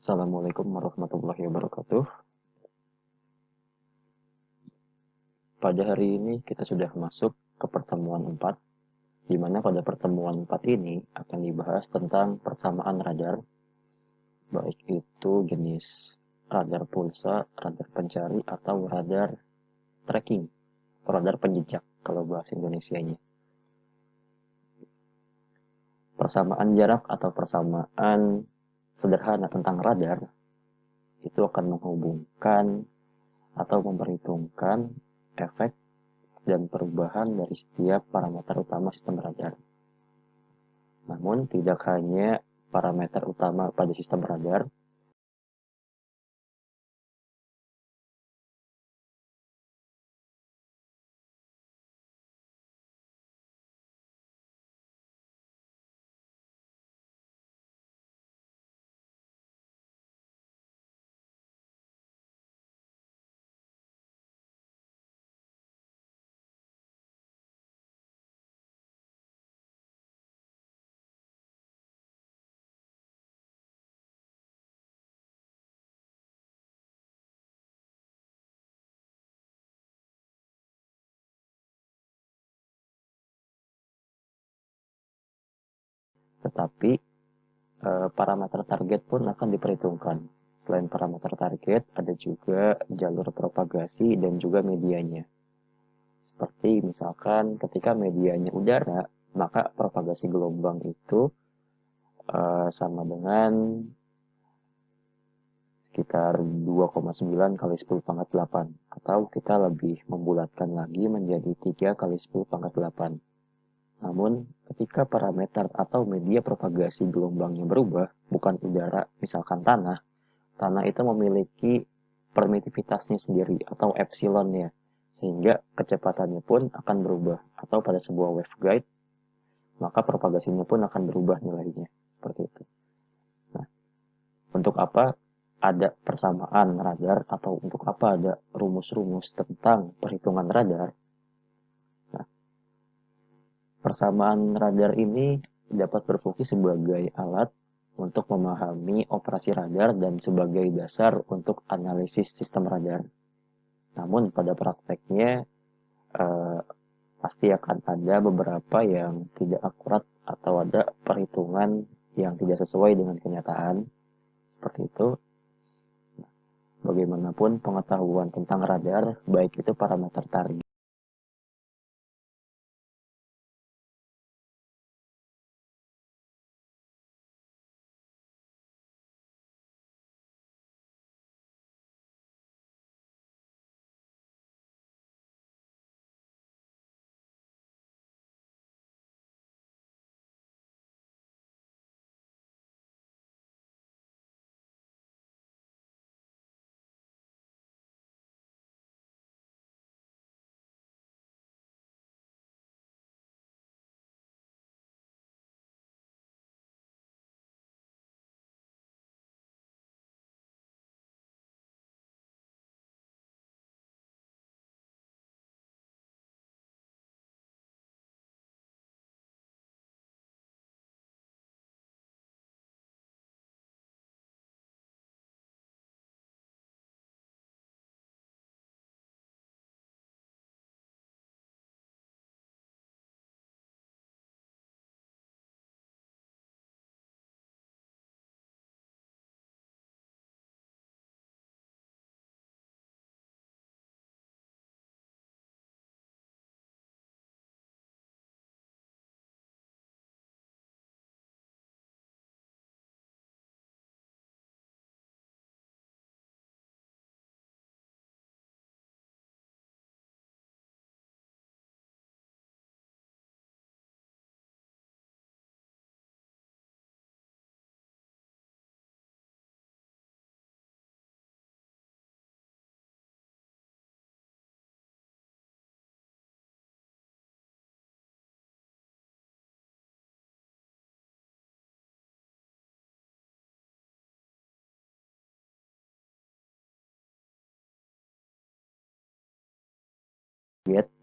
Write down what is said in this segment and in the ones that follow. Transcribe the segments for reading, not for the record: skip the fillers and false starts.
Assalamualaikum warahmatullahi wabarakatuh. Pada hari ini kita sudah masuk ke pertemuan 4, di mana pada pertemuan 4 ini akan dibahas tentang persamaan radar, baik itu jenis radar pulsa, radar pencari, atau radar tracking, atau radar penjejak kalau bahasa Indonesianya. Persamaan jarak atau persamaan sederhana tentang radar itu akan menghubungkan atau memperhitungkan efek dan perubahan dari setiap parameter utama sistem radar. Namun, tidak hanya parameter utama pada sistem radar, tetapi parameter target pun akan diperhitungkan. Selain parameter target, ada juga jalur propagasi dan juga medianya. Seperti misalkan ketika medianya udara, maka propagasi gelombang itu sama dengan sekitar 2,9 kali 10 pangkat 8, atau kita lebih membulatkan lagi menjadi 3 kali 10 pangkat 8. Namun, ketika parameter atau media propagasi gelombangnya berubah, bukan udara, misalkan tanah, tanah itu memiliki permitivitasnya sendiri atau epsilonnya, sehingga kecepatannya pun akan berubah, atau pada sebuah waveguide, maka propagasinya pun akan berubah nilainya, seperti itu. Nah, untuk apa ada persamaan radar atau untuk apa ada rumus-rumus tentang perhitungan radar? Nah, persamaan radar ini dapat berfungsi sebagai alat untuk memahami operasi radar dan sebagai dasar untuk analisis sistem radar. Namun pada prakteknya pasti akan ada beberapa yang tidak akurat atau ada perhitungan yang tidak sesuai dengan kenyataan. Seperti itu. Bagaimanapun pengetahuan tentang radar, baik itu parameter target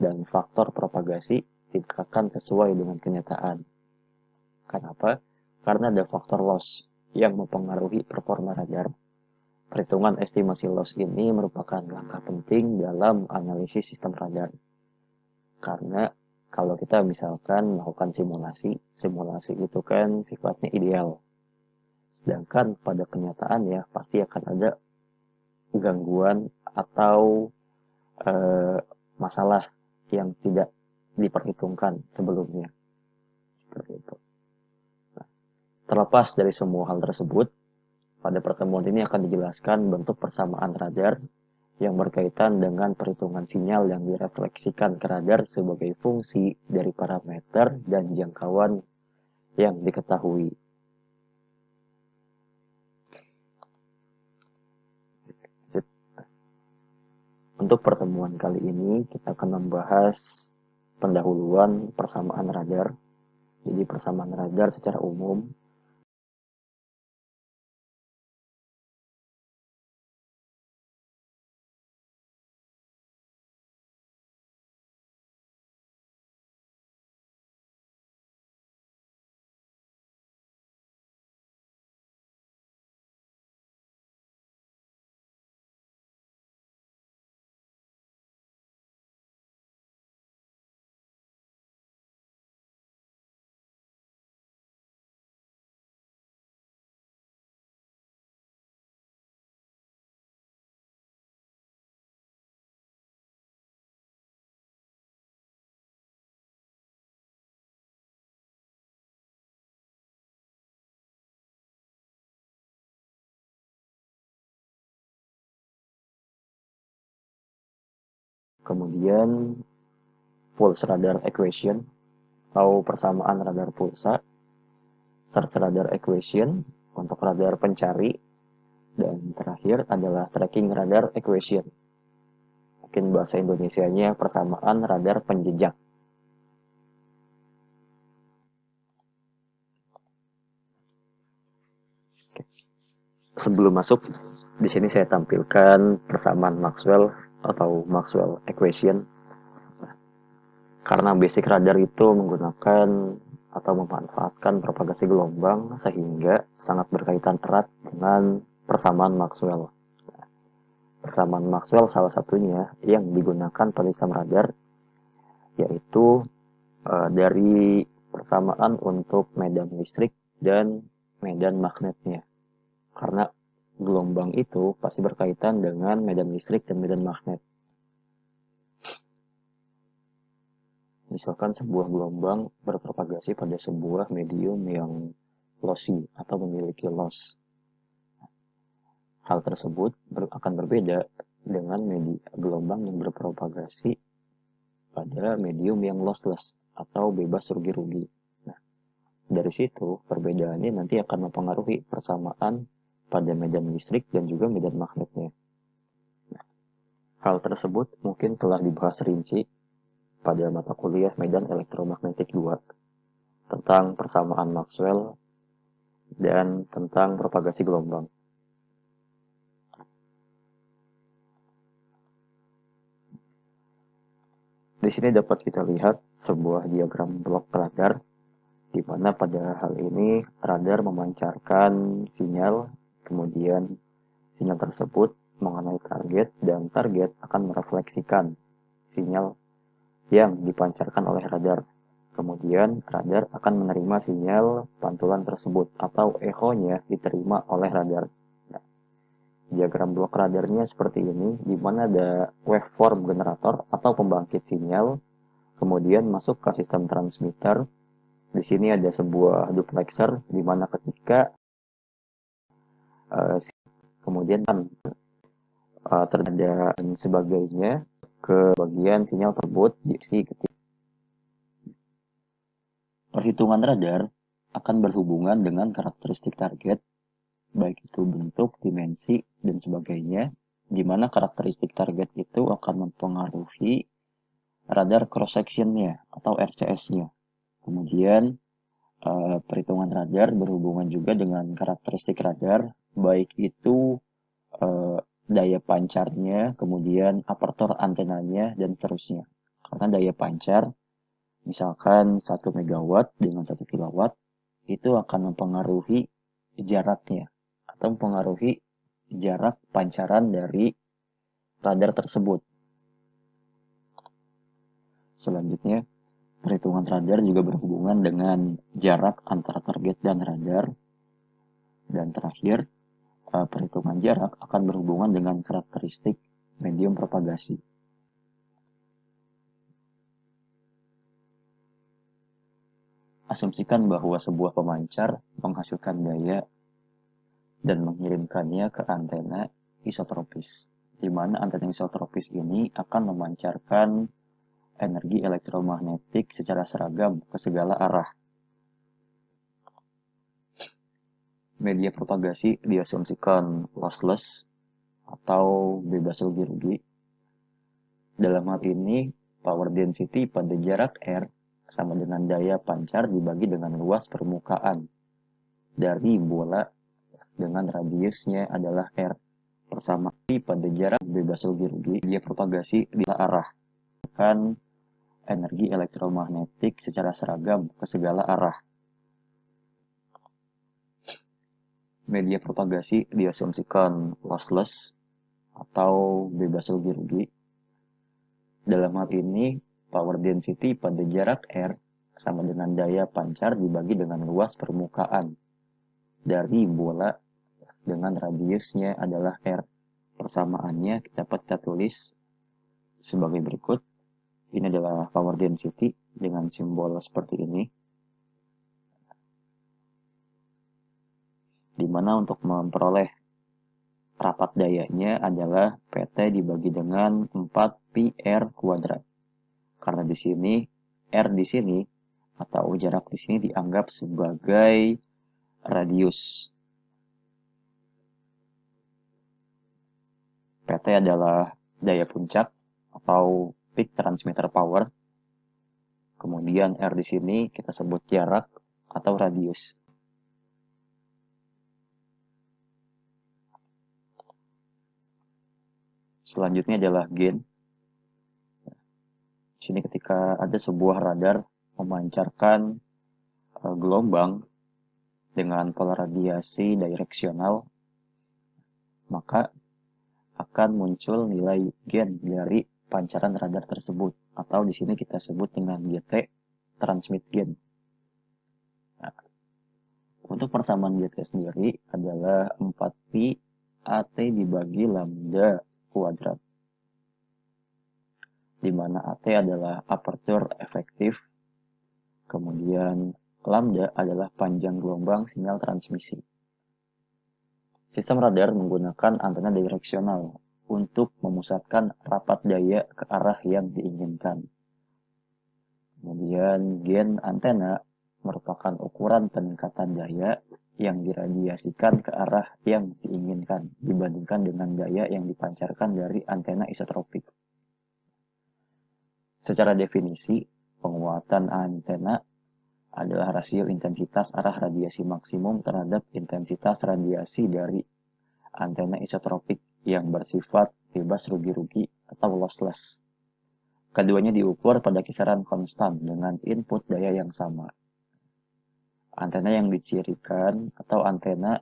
dan faktor propagasi tidak akan sesuai dengan kenyataan. Kenapa? Karena ada faktor loss. yang mempengaruhi performa radar. Perhitungan estimasi loss ini merupakan langkah penting dalam analisis sistem radar. Karena kalau kita misalkan melakukan simulasi, simulasi itu kan sifatnya ideal. Sedangkan pada kenyataan ya pasti akan ada gangguan atau masalah yang tidak diperhitungkan sebelumnya. Seperti itu. Nah, terlepas dari semua hal tersebut, pada pertemuan ini akan dijelaskan bentuk persamaan radar yang berkaitan dengan perhitungan sinyal yang direfleksikan ke radar sebagai fungsi dari parameter dan jangkauan yang diketahui. Untuk pertemuan kali ini, kita akan membahas pendahuluan persamaan radar. Jadi persamaan radar secara umum kemudian pulse radar equation atau persamaan radar pulsa, search radar equation untuk radar pencari, dan terakhir adalah tracking radar equation. Mungkin bahasa Indonesianya persamaan radar penjejak. Sebelum masuk, di sini saya tampilkan persamaan Maxwell atau Maxwell equation. Karena basic radar itu menggunakan atau memanfaatkan propagasi gelombang sehingga sangat berkaitan erat dengan persamaan Maxwell. Persamaan Maxwell salah satunya yang digunakan pada sistem radar yaitu dari persamaan untuk medan listrik dan medan magnetnya. Karena gelombang itu pasti berkaitan dengan medan listrik dan medan magnet. Misalkan sebuah gelombang berpropagasi pada sebuah medium yang lossy atau memiliki loss. Hal tersebut akan berbeda dengan gelombang yang berpropagasi pada medium yang lossless atau bebas rugi-rugi. Nah, dari situ perbedaannya nanti akan mempengaruhi persamaan pada medan listrik dan juga medan magnetnya. Nah, hal tersebut mungkin telah dibahas rinci pada mata kuliah medan elektromagnetik 2 tentang persamaan Maxwell dan tentang propagasi gelombang. Di sini dapat kita lihat sebuah diagram blok radar di mana pada hal ini radar memancarkan sinyal, kemudian sinyal tersebut mengenai target dan target akan merefleksikan sinyal yang dipancarkan oleh radar. Kemudian radar akan menerima sinyal pantulan tersebut atau echonya diterima oleh radar. Nah, diagram blok radarnya seperti ini, di mana ada waveform generator atau pembangkit sinyal, kemudian masuk ke sistem transmitter. Di sini ada sebuah duplexer, di mana ketika kemudian terada dan sebagainya ke bagian sinyal tersebut diisi ketika perhitungan radar akan berhubungan dengan karakteristik target, baik itu bentuk, dimensi, dan sebagainya, di mana karakteristik target itu akan mempengaruhi radar cross-section-nya atau RCS-nya. Kemudian, perhitungan radar berhubungan juga dengan karakteristik radar, baik itu daya pancarnya, kemudian apertur antenanya, dan seterusnya. Karena daya pancar misalkan 1 megawatt dengan 1 kilowatt itu akan mempengaruhi jaraknya atau mempengaruhi jarak pancaran dari radar tersebut. Selanjutnya, perhitungan radar juga berhubungan dengan jarak antara target dan radar. Dan terakhir, perhitungan jarak akan berhubungan dengan karakteristik medium propagasi. Asumsikan bahwa sebuah pemancar menghasilkan daya dan mengirimkannya ke antena isotropis, di mana antena isotropis ini akan memancarkan energi elektromagnetik secara seragam ke segala arah. Media propagasi diasumsikan lossless atau bebas rugi-rugi. Dalam hal ini, power density pada jarak R sama dengan daya pancar dibagi dengan luas permukaan dari bola dengan radiusnya adalah R bersama pada jarak bebas rugi-rugi. Media propagasi di arah akan energi elektromagnetik secara seragam ke segala arah. Media propagasi diasumsikan lossless atau bebas rugi-rugi. Dalam hal ini, power density pada jarak R sama dengan daya pancar dibagi dengan luas permukaan dari bola dengan radiusnya adalah R. Persamaannya dapat kita tulis sebagai berikut. Ini adalah power density dengan simbol seperti ini. Di mana untuk memperoleh rapat dayanya adalah PT dibagi dengan 4pi R kuadrat. Karena di sini R di sini atau jarak di sini dianggap sebagai radius. PT adalah daya puncak atau peak transmitter power. Kemudian R di sini kita sebut jarak atau radius. Selanjutnya adalah gain. Di sini ketika ada sebuah radar memancarkan gelombang dengan pola radiasi direksional, maka akan muncul nilai gain dari pancaran radar tersebut, atau di sini kita sebut dengan GT, transmit gain. Nah, untuk persamaan GT sendiri adalah 4pi AT dibagi lambda kuadrat, di mana AT adalah aperture efektif, kemudian lambda adalah panjang gelombang sinyal transmisi. Sistem radar menggunakan antena direksional untuk memusatkan rapat daya ke arah yang diinginkan. Kemudian gain antena merupakan ukuran peningkatan daya yang diradiasikan ke arah yang diinginkan dibandingkan dengan daya yang dipancarkan dari antena isotropik. Secara definisi, penguatan antena adalah rasio intensitas arah radiasi maksimum terhadap intensitas radiasi dari antena isotropik yang bersifat bebas rugi-rugi atau lossless. Keduanya diukur pada kisaran konstan dengan input daya yang sama. Antena yang dicirikan atau antena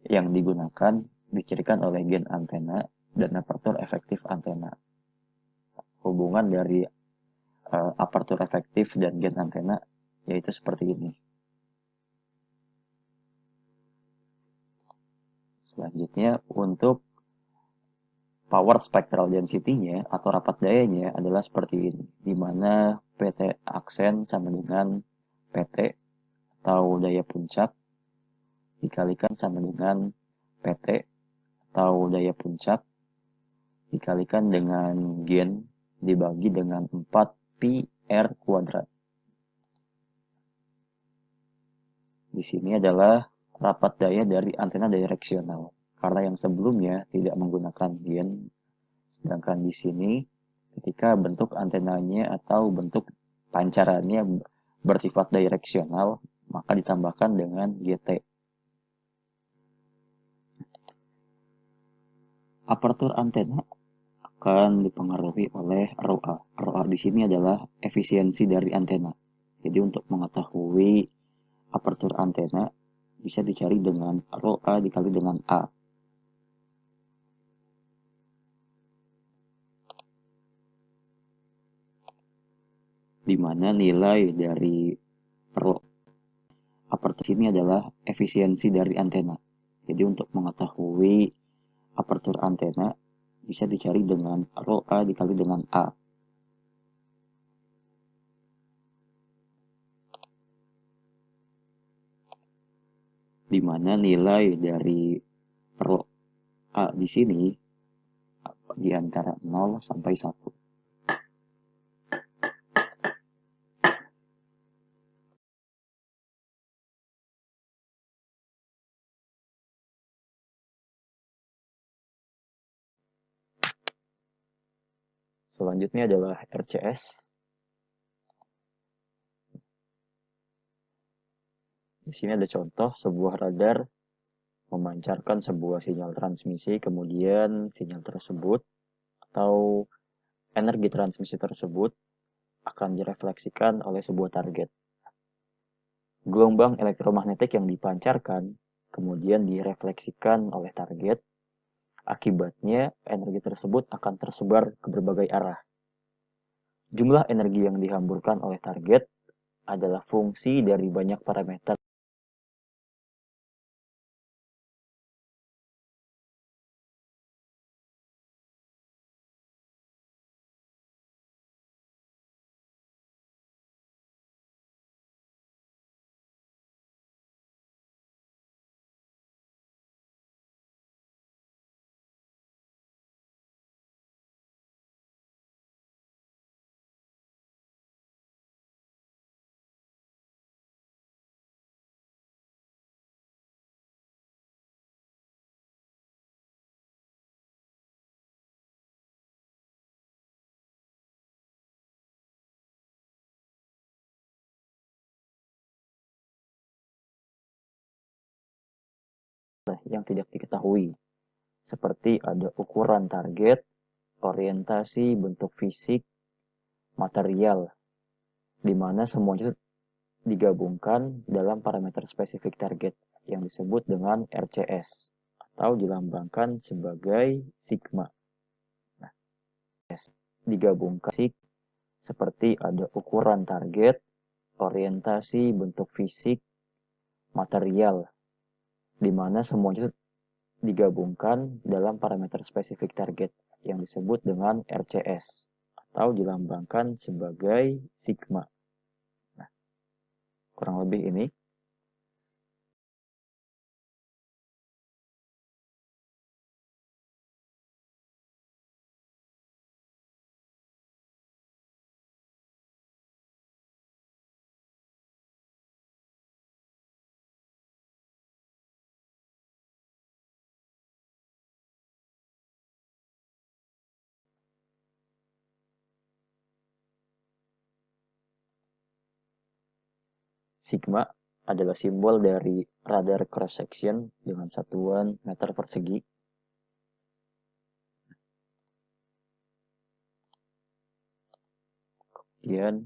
yang digunakan dicirikan oleh gain antena dan aperture efektif antena. Hubungan dari aperture efektif dan gain antena yaitu seperti ini. Selanjutnya untuk power spectral density-nya atau rapat dayanya adalah seperti ini, di mana PT aksen sama dengan PT atau daya puncak dikalikan sama dengan PT atau daya puncak dikalikan dengan gain dibagi dengan 4pi R kuadrat. Di sini adalah rapat daya dari antena direksional, karena yang sebelumnya tidak menggunakan gain, sedangkan di sini ketika bentuk antenanya atau bentuk pancarannya bersifat direksional, maka ditambahkan dengan GT. Aperture antena akan dipengaruhi oleh ROA. ROA di sini adalah efisiensi dari antena. Jadi untuk mengetahui aperture antena, bisa dicari dengan rho A dikali dengan A. Di mana nilai dari rho aperture ini adalah efisiensi dari antena. Jadi untuk mengetahui aperture antena bisa dicari dengan rho A dikali dengan A. Di mana nilai dari rho A di sini di antara 0 sampai 1. Selanjutnya adalah RCS. Di sini ada contoh sebuah radar memancarkan sebuah sinyal transmisi, kemudian sinyal tersebut atau energi transmisi tersebut akan direfleksikan oleh sebuah target. Gelombang elektromagnetik yang dipancarkan kemudian direfleksikan oleh target. Akibatnya, energi tersebut akan tersebar ke berbagai arah. Jumlah energi yang dihamburkan oleh target adalah fungsi dari banyak parameter yang tidak diketahui, seperti ada ukuran target, orientasi, bentuk fisik, material, di mana semuanya digabungkan dalam parameter spesifik target yang disebut dengan RCS atau dilambangkan sebagai sigma. Nah, digabungkan seperti ada ukuran target, orientasi, bentuk fisik, material, di mana semuanya digabungkan dalam parameter spesifik target yang disebut dengan RCS atau dilambangkan sebagai sigma. Nah, kurang lebih ini. Sigma adalah simbol dari radar cross section dengan satuan meter persegi. Kemudian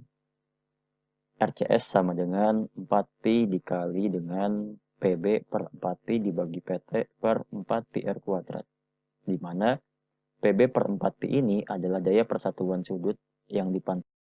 RCS sama dengan 4pi dikali dengan PB per 4pi dibagi PT per 4pi R kuadrat. Di mana PB per 4pi ini adalah daya persatuan sudut yang dipantau